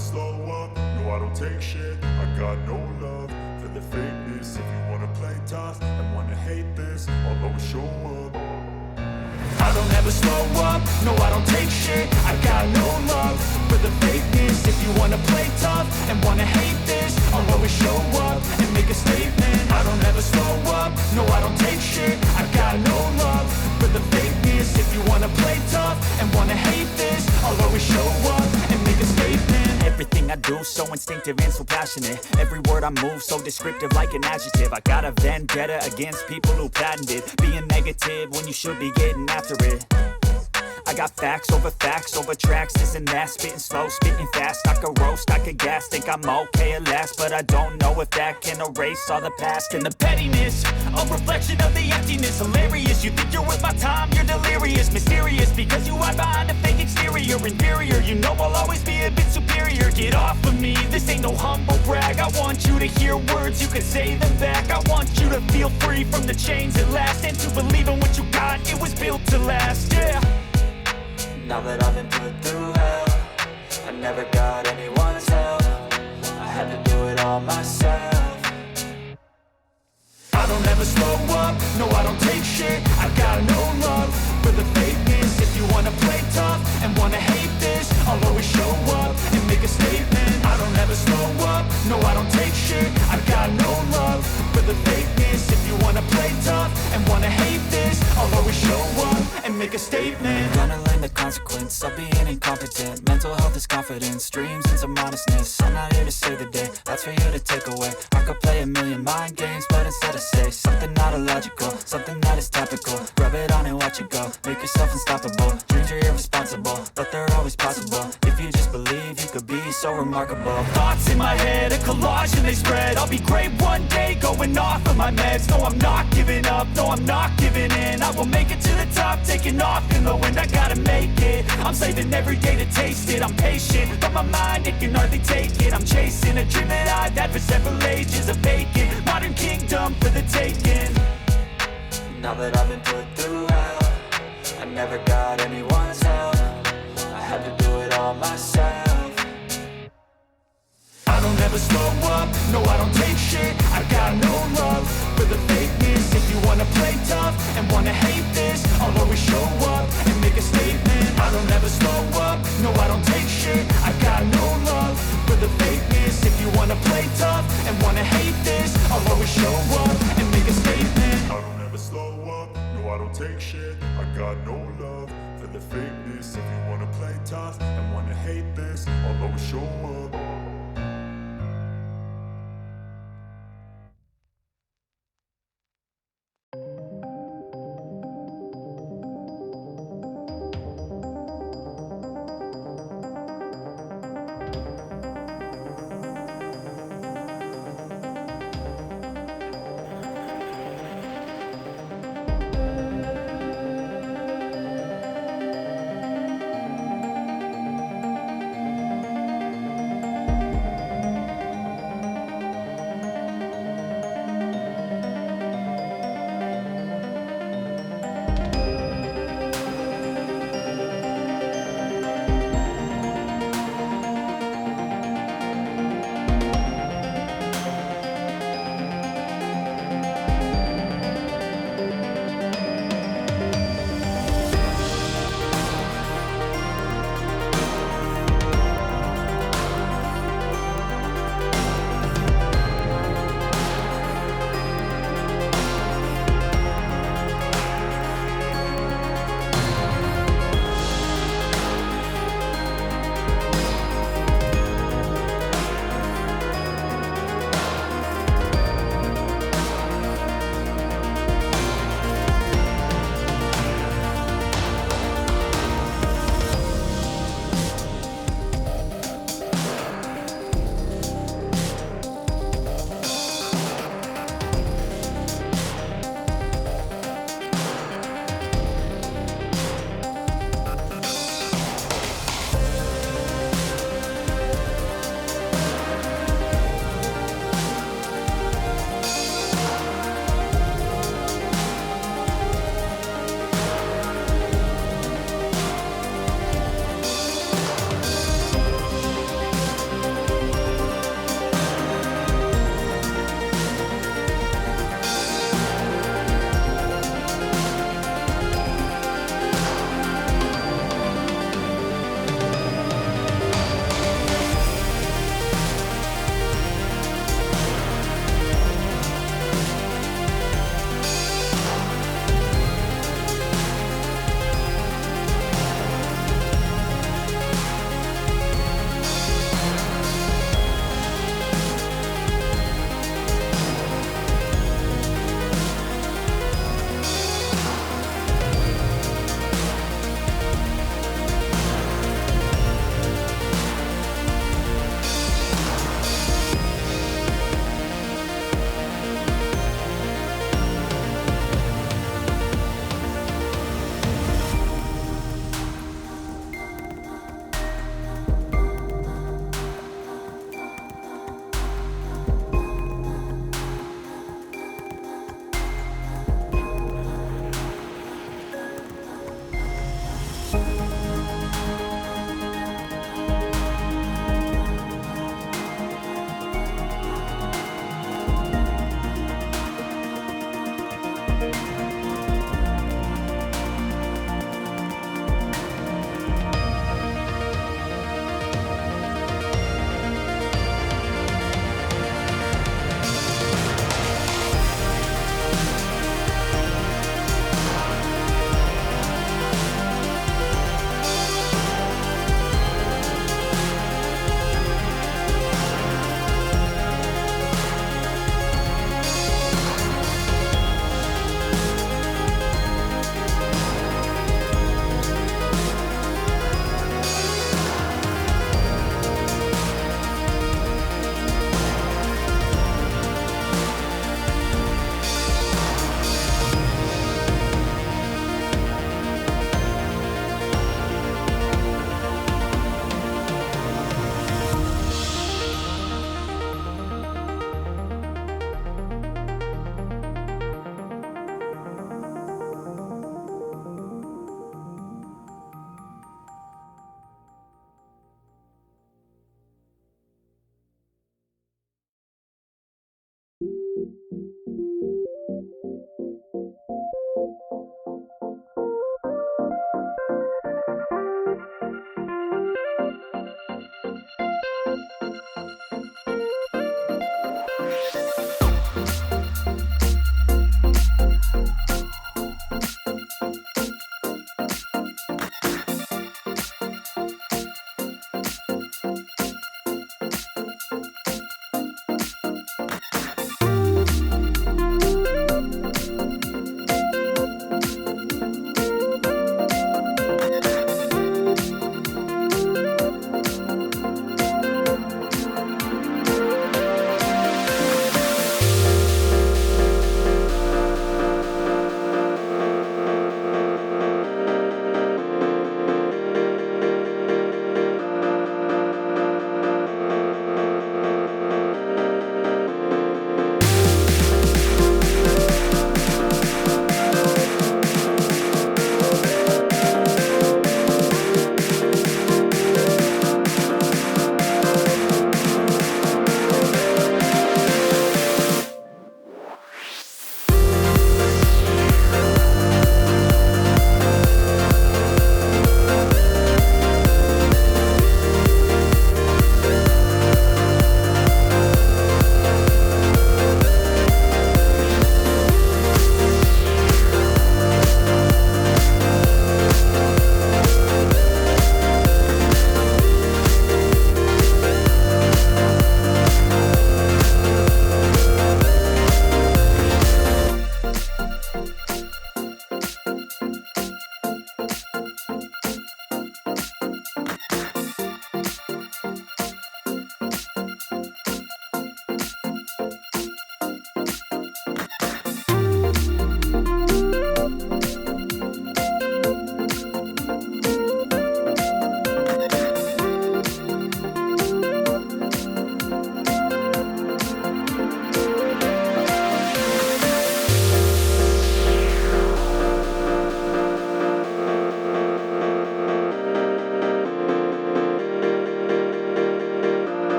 slow up, no I don't take shit. I got no love for the fakeness. If you wanna play tough and wanna hate this, I'll always show up. I don't ever slow up, no I don't take shit. I got no love for the fakeness. If you wanna play tough and wanna hate this, I'll always show up and make a statement. I don't ever slow up, no I don't take shit. I got no love for the fakeness. If you wanna play tough and wanna hate this, I'll always show up and make a statement. Everything I do so instinctive and so passionate. Every word I move so descriptive like an adjective. I got a vendetta against people who patented being negative when you should be getting after it. I got facts over tracks, this and that. Spitting slow, spitting fast. I could roast, I could gas. Think I'm okay at last, but I don't know if that can erase all the past. And the pettiness, a reflection of the emptiness. Hilarious, you think you're worth my time, you're delirious. Mysterious, because you hide behind a fake exterior. Inferior, you know I'll always be a bit superior. Get off of me, this ain't no humble brag. I want you to hear words, you can say them back. I want you to feel free from the chains at last, and to believe in what you got, it was built to last, yeah. Now that I've been put through hell, I never got anyone's help. I had to do it all myself. I don't ever slow up, no I don't take shit. I got no love for the fakeness. If you wanna play tough and wanna hate this, I'll always show up and make a statement. I don't ever slow up, no I don't take shit. I got no love for the fakeness. If you wanna play tough and wanna hate this, I'll always show up and make a statement. Gonna learn the consequence of being incompetent. Mental health is confidence, dreams and some honestness. I'm not here to save the day, that's for you to take away. I could play a million mind games, but instead I say something not illogical, something that is topical. Rub it on and watch it go, make yourself unstoppable. Dreams are irresponsible, but they're always possible. If you just believe, you could be so remarkable. Thoughts in my head, a collage and they spread. I'll be great one day, going off of my meds. No, I'm not giving up, no, I'm not giving in. I will make it to the top, taking off in the wind. I gotta make it, I'm saving every day to taste it. I'm patient, but my mind, it can hardly take it. I'm chasing a dream that I've had for several ages. A vacant, modern kingdom for the taking. Now that I've been put through hell, I never got anyone's help. I had to do it all myself. I don't ever slow up, no I don't take shit. I got no love for the fakeness. If you wanna play tough and wanna hate this, I'll always show up and make a statement. I don't ever slow up, no I don't take shit. I got no love for the fakeness. If you wanna play tough and wanna hate this, I'll always show up and make a statement. I don't ever slow up, no I don't take shit. I got no love for the fakeness. If you wanna play tough and wanna hate this, I'll always show up.